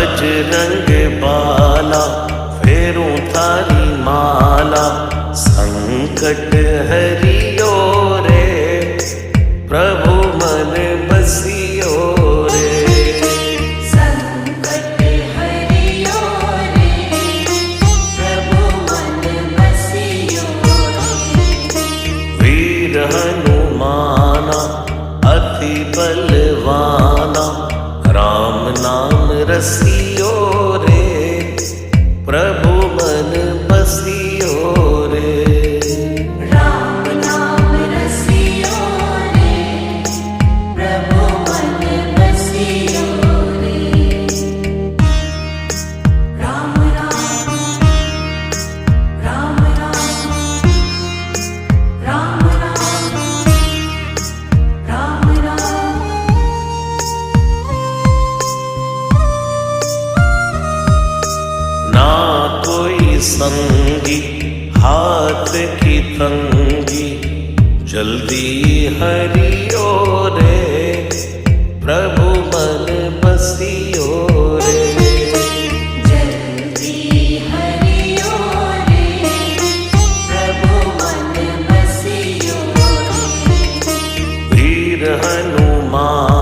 बजरंग बाला फेरूं थारी माला, संकट हरियो रे प्रभु मन बसियो रे। संकट हरियो रे प्रभु मन बसियो रे। वीर हनुमाना अति बलवाना, राम नाम रसियो रे प्रभु मन बसियो रे। राम नाम रसियो रे प्रभु मन बसियो रे। राम राम राम राम राम राम राम राम। ना कोई संगी हाथ की तंगी, जल्दी हरियो